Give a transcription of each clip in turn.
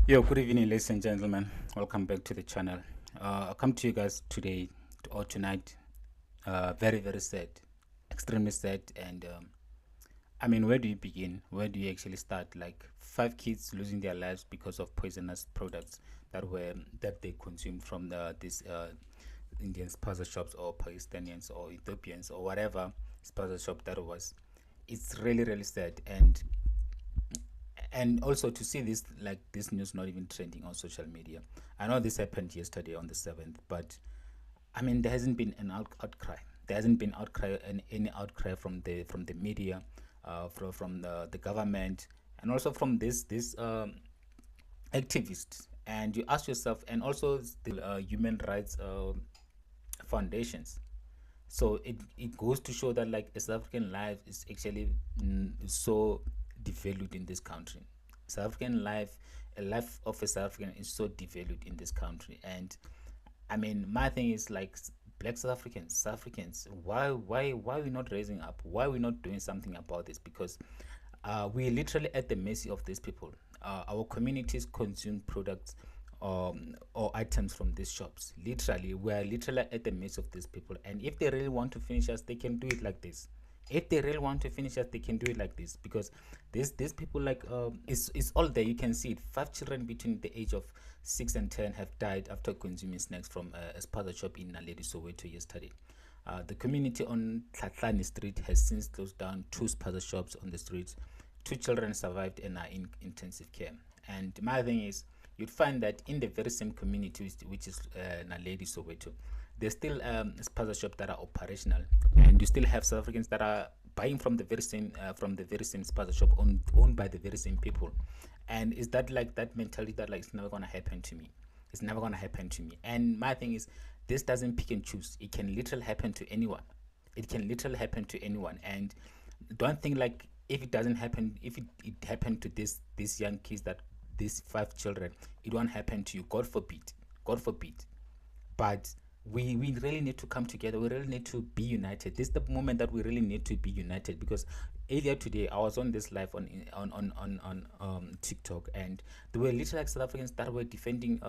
Yo, good evening, ladies and gentlemen. Welcome back to the channel. I come to you guys today or tonight. Very, very sad, extremely sad. And I mean, where do you begin? Where do you actually start? Like 5 kids losing their lives because of poisonous products that they consumed from these Indian Spaza shops or Pakistanians or Ethiopians or whatever Spaza shop that was. It's really, really sad. And also to see this news not even trending on social media. I know this happened yesterday on the 7th, but I mean there hasn't been an outcry. There hasn't been any outcry from the media, from the government, and also from this activists. And you ask yourself, and also the human rights foundations. So it goes to show that like a South African life is actually so devalued in this country. South African life, a life of a South African is so devalued in this country. And I mean, my thing is like black South Africans, why are we not raising up? Why are we not doing something about this? Because we're literally at the mercy of these people. Our communities consume products or items from these shops. Literally, we are literally at the mercy of these people. And if they really want to finish us, they can do it like this. If they really want to finish us, they can do it like this, because these people like it's all there. You can see it. 5 children between the age of 6 and 10 have died after consuming snacks from a Spaza shop in Naledi, Soweto yesterday. The community on Tlatlani Street has since closed down 2 Spaza shops on the streets. 2 children survived and are in intensive care. And my thing is, you'd find that in the very same community, which is Naledi, Soweto, there's still Spaza shops that are operational, and you still have South Africans that are buying from the very same Spaza shop owned by the very same people. And is that like that mentality that like it's never gonna happen to me? It's never gonna happen to me. And my thing is, this doesn't pick and choose. It can literally happen to anyone. It can literally happen to anyone. And don't think like if it doesn't happen, if it happened to these young kids, that these 5 children, it won't happen to you. God forbid. God forbid. But we really need to come together. We really need to be united. This is the moment that we really need to be united, because earlier today I was on this live on TikTok, and there were literally like South Africans that were defending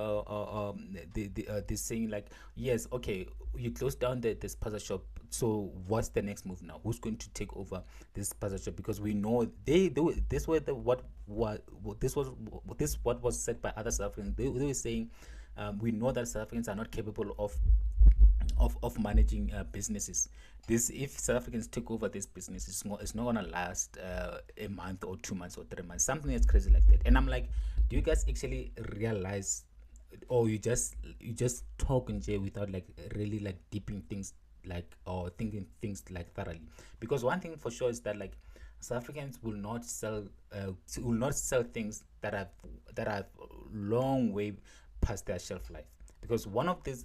this, saying like, yes, okay, you closed down the Spaza shop, so what's the next move now? Who's going to take over this Spaza shop? Because we know this were the what was said by other South Africans. They were saying, we know that South Africans are not capable of managing businesses. This, if South Africans take over this business, it's not gonna last a month or 2 months or 3 months, something that's crazy like that. And I'm like, do you guys actually realize, or you just talk and jay without like really like deeping things, like, or thinking things like thoroughly? Because one thing for sure is that like South Africans will not sell things that have long way past their shelf life. Because one of these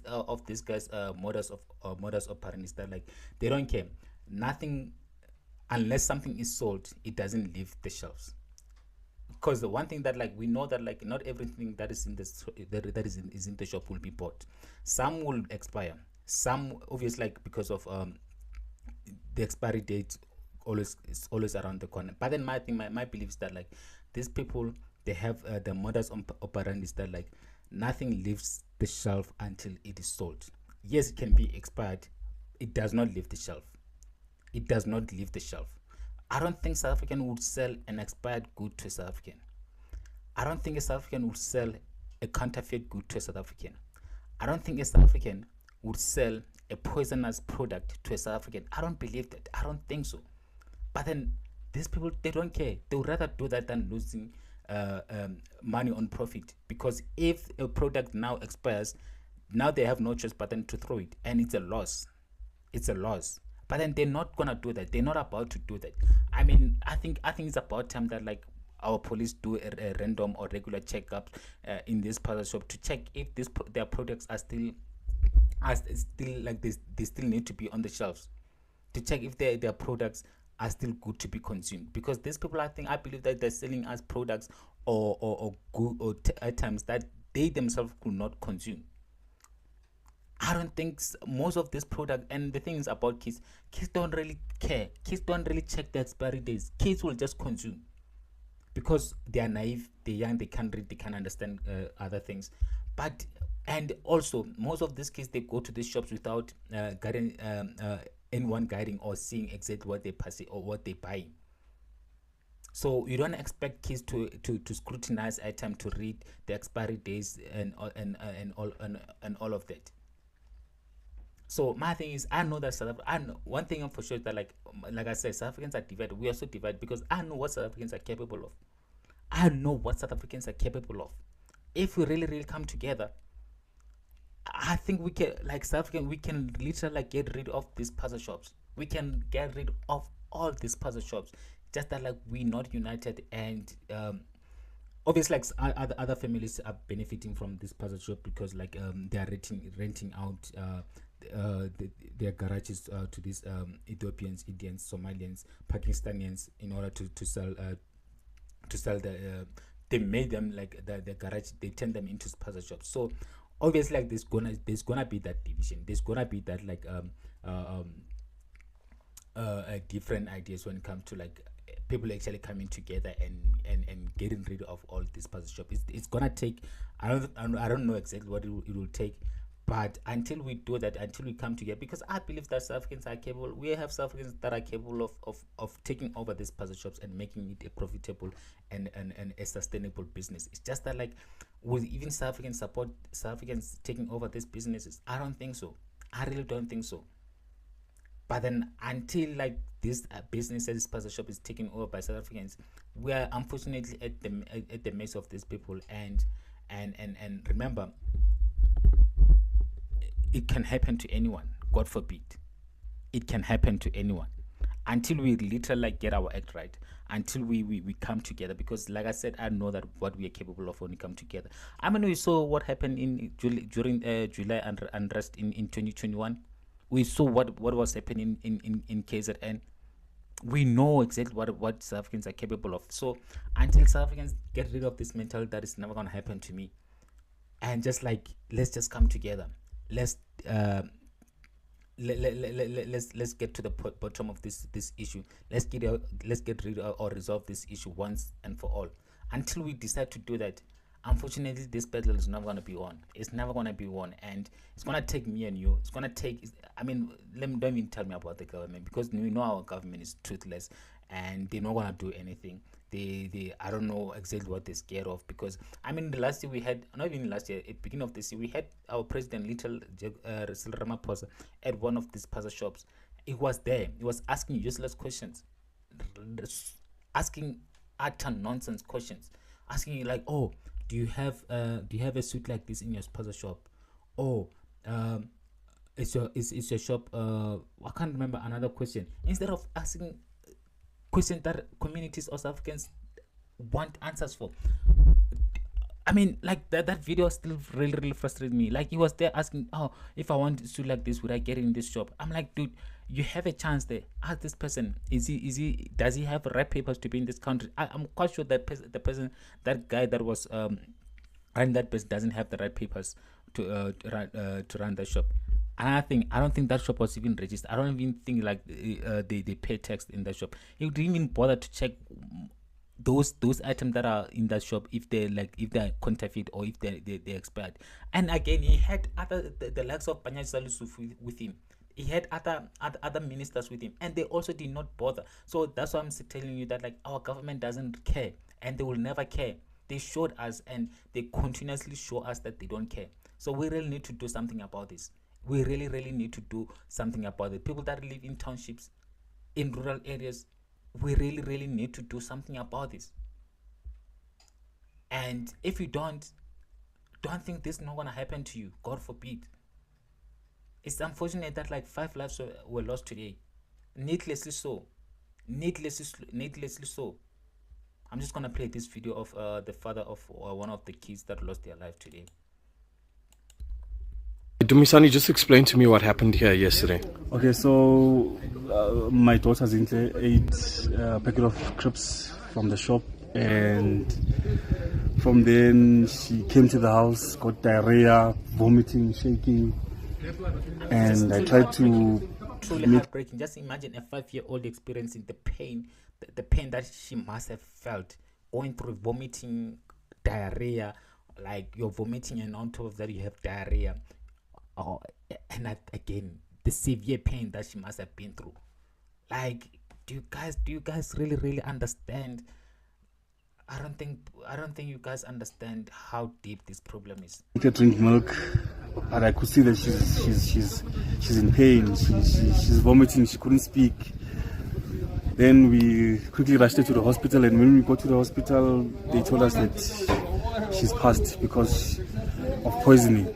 guys modus operandi is that like they don't care. Nothing, unless something is sold, it doesn't leave the shelves. Because the one thing that like we know that like not everything that is in this is in the shop will be bought. Some will expire. Some obviously, like, because of the expiry date always is always around the corner. But then my thing, my belief is that like these people, they have the modus operandi is that like nothing leaves the shelf until it is sold. Yes, it can be expired. It does not leave the shelf. It does not leave the shelf. I don't think South African would sell an expired good to a South African. I don't think a South African would sell a counterfeit good to a South African. I don't think a South African would sell a poisonous product to a South African. I don't believe that. I don't think so. But then these people, they don't care. They would rather do that than losing money on profit. Because if a product now expires, now they have no choice but then to throw it, and it's a loss. It's a loss. But then they're not gonna do that. They're not about to do that. I mean, I think it's about time that like our police do a random or regular checkup in this puzzle shop to check if their products are still like this. They still need to be on the shelves, to check if their products are still good to be consumed. Because these people, I believe that they're selling us products or good or items that they themselves could not consume. I don't think most of this product, and the thing is about kids don't really care. Kids don't really check the expiry days. Kids will just consume. because they are naive, they're young, they can't read, they can't understand other things. But and also most of these kids, they go to these shops without guiding anyone guiding or seeing exactly what they pass or what they buy. So you don't expect kids to scrutinize item, to read the expiry days and all of that. So my thing is, I know that I know one thing for sure is that like I said, South Africans are divided. We are so divided because I know what South Africans are capable of. I know what South Africans are capable of. If we really come together, I think we can, like South African, we can literally like get rid of these puzzle shops. We can get rid of all these puzzle shops. Just that like we're not united, and obviously like other families are benefiting from this puzzle shop because like they are renting out their garages to these Ethiopians, Indians, Somalians, Pakistanians in order to sell the they made them like the garage, they turn them into puzzle shops. So obviously like there's gonna be that division, there's gonna be that like different ideas when it comes to like people actually coming together and getting rid of all this puzzle shop. It's gonna take, I don't know exactly what it will take, but until we do that, until we come together, because I believe that South Africans are capable, we have South Africans that are capable of taking over these puzzle shops and making it a profitable and a sustainable business. It's just that like, will even South Africans support South Africans taking over these businesses? I don't think so. I really don't think so. But then until like this businesses, puzzle shop is taken over by South Africans, we are unfortunately at the mess of these people. And remember, it can happen to anyone. God forbid, it can happen to anyone. Until we literally like get our act right, until we come together, because like I said, I know that what we are capable of when we come together. I mean, we saw what happened in during July unrest in 2021. We saw what was happening in KZN. We know exactly what South Africans are capable of. So until South Africans get rid of this mentality that it's never gonna happen to me, and just like let's just come together, let's let's get to the bottom of this issue. Let's get rid of or resolve this issue once and for all. Until we decide to do that, unfortunately, this battle is not going to be won. It's never going to be won, and it's going to take me and you. It's going to take. I mean, don't even tell me about the government, because we know our government is toothless, and they're not going to do anything. They I don't know exactly what they're scared of, because I mean, the last year we had, not even last year, at the beginning of this year, we had our president, Cyril Ramaphosa, at one of these puzzle shops. He was there. He was asking useless questions, asking utter nonsense questions, asking you like, oh, do you have a suit like this in your puzzle shop? Oh, is your shop I can't remember another question. Instead of asking questions that communities or South Africans want answers for. I mean, like that video still really frustrated me. Like he was there asking, oh, if I want a suit like this, would I get it in this shop? I'm like, dude, you have a chance there. Ask this person, does he have right papers to be in this country? I'm quite sure that that guy that was running that business doesn't have the right papers to run that shop. Another thing, I don't think that shop was even registered. I don't even think like they pay tax in that shop. He didn't even bother to check those items that are in that shop, if they're counterfeit or if they expired. And again, he had the likes of Panya Salusuf with him. He had other ministers with him, and they also did not bother. So that's why I'm telling you that like our government doesn't care, and they will never care. They showed us, and they continuously show us that they don't care. So we really need to do something about this. We really need to do something about it. People that live in townships, in rural areas, we really need to do something about this. And if you don't think this is not gonna happen to you, God forbid. It's unfortunate that like 5 lives were lost today, needlessly so. I'm just gonna play this video of the father of one of the kids that lost their life today. Dumisani, just explain to me what happened here yesterday. Okay, so my daughter Zintle ate a packet of crisps from the shop, and from then she came to the house, got diarrhea, vomiting, shaking, and I tried to... Truly heartbreaking. Just imagine a 5-year-old experiencing the pain that she must have felt going through vomiting, diarrhea, like you're vomiting, and on top of that you have diarrhea. Oh, and again, the severe pain that she must have been through. Like, do you guys really understand? I don't think you guys understand how deep this problem is. To drink milk, but I could see that she's in pain. She's vomiting. She couldn't speak. Then we quickly rushed her to the hospital, and when we got to the hospital, they told us that she's passed because of poisoning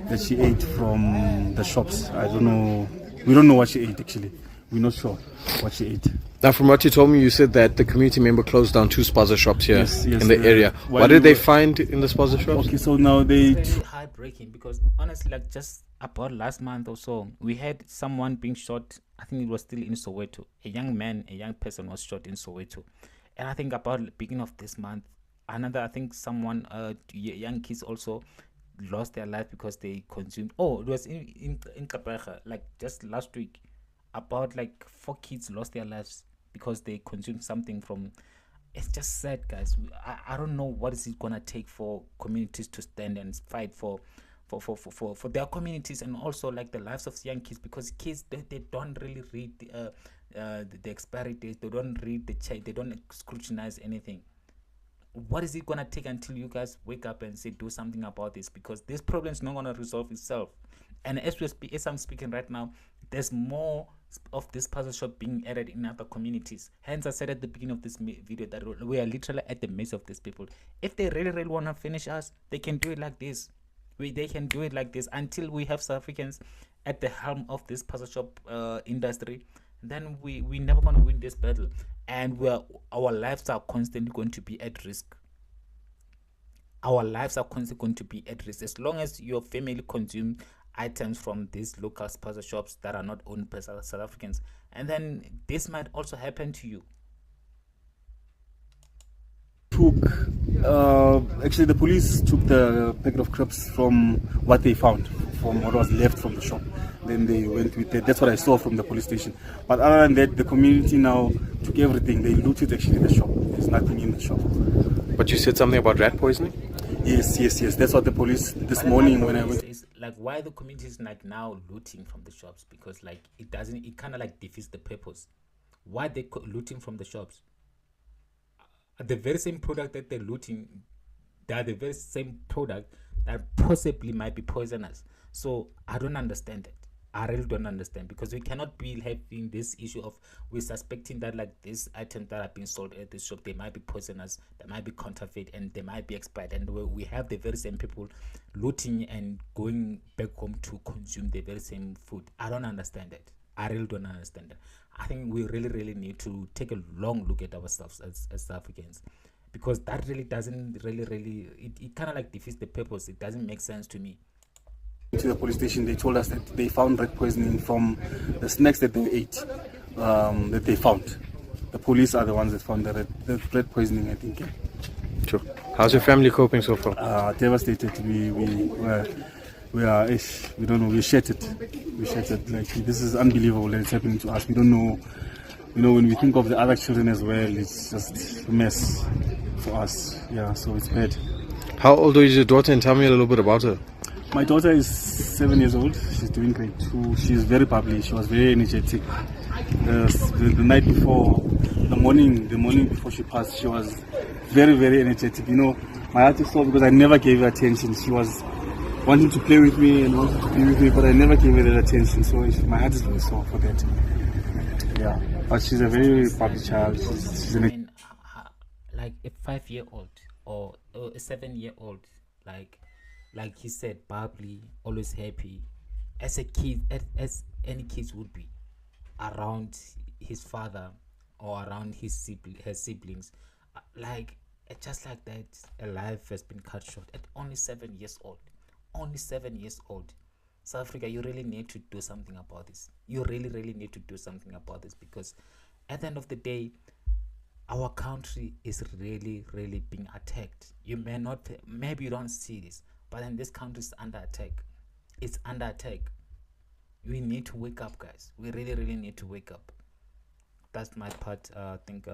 that she ate from the shops. I don't know. We don't know what she ate actually. We're not sure what she ate. Now, from what you told me, you said that the community member closed down 2 Spaza shops here Yes, in the area. What did they find in the Spaza shops? Okay, so now they... It's very heartbreaking because honestly, like just about last month or so, we had someone being shot. I think it was still in Soweto. A young person was shot in Soweto. And I think about the beginning of this month, another, I think someone, young kids also lost their life because they consumed. Oh, it was in Kapacha, like just last week. About like 4 kids lost their lives because they consumed something from. It's just sad, guys. I don't know what is it gonna take for communities to stand and fight for their communities, and also like the lives of young kids, because kids, they don't really read the expiry dates. They don't read the check. They don't scrutinize anything. What is it gonna take until you guys wake up and say do something about this? Because this problem is not gonna resolve itself. And as I'm speaking right now, there's more of this puzzle shop being added in other communities. Hence, I said at the beginning of this video that we are literally at the mercy of these people. If they really want to finish us, they can do it like this. They can do it like this until we have South Africans at the helm of this puzzle shop industry. Then we never gonna win this battle, and our lives are constantly going to be at risk. Our lives are constantly going to be at risk as long as your family consumes items from these local Spaza shops that are not owned by South Africans, and then this might also happen to you. Actually the police took the packet of crabs from what they found, from what was left from the shop. Then they went with it. That's what I saw from the police station. But other than that, the community now took everything. They looted actually the shop. There's nothing in the shop. But you said something about rat poisoning? Yes. That's what the police this morning when I went. It's like why the community is like now looting from the shops, because like it kind of like defeats the purpose. Why they looting from the shops? The very same product that they're looting, they are the very same product that possibly might be poisonous. So I don't understand it. I really don't understand, because we cannot be having this issue of we're suspecting that like these items that are being sold at this shop, they might be poisonous, they might be counterfeit, and they might be expired, and we have the very same people looting and going back home to consume the very same food. I don't understand it. I really don't understand it. I think we really need to take a long look at ourselves as South Africans, because that really doesn't it kind of like defeats the purpose. It doesn't make sense to me. To the police station, they told us that they found rat poisoning from the snacks that they ate, that they found. The police are the ones that found the rat poisoning, I think. Sure. How's your family coping so far? Devastated. We are, we don't know, we're shattered. Like, this is unbelievable that it's happening to us. We don't know, when we think of the other children as well, it's just a mess for us. Yeah, so it's bad. How old is your daughter, and tell me a little bit about her? My daughter is 7 years old. She's doing grade 2. She's very bubbly. She was very energetic. The night before, the morning before she passed, she was very, very energetic. My heart is sore because I never gave her attention. She was wanting to play with me and wanting to be with me, but I never gave her that attention. So my heart is very sore for that. Yeah, but she's a very bubbly child. She's like a 5-year-old or a 7-year-old, like he said, bubbly, always happy, as a kid, as any kids would be around his father or around her siblings. Like, just like that, a life has been cut short at only 7 years old. Only 7 years old. South Africa, you really need to do something about this. You really need to do something about this, because at the end of the day, our country is really being attacked. Maybe you don't see this, but then this country is under attack. It's under attack. We need to wake up, guys. We really need to wake up. That's my part. I think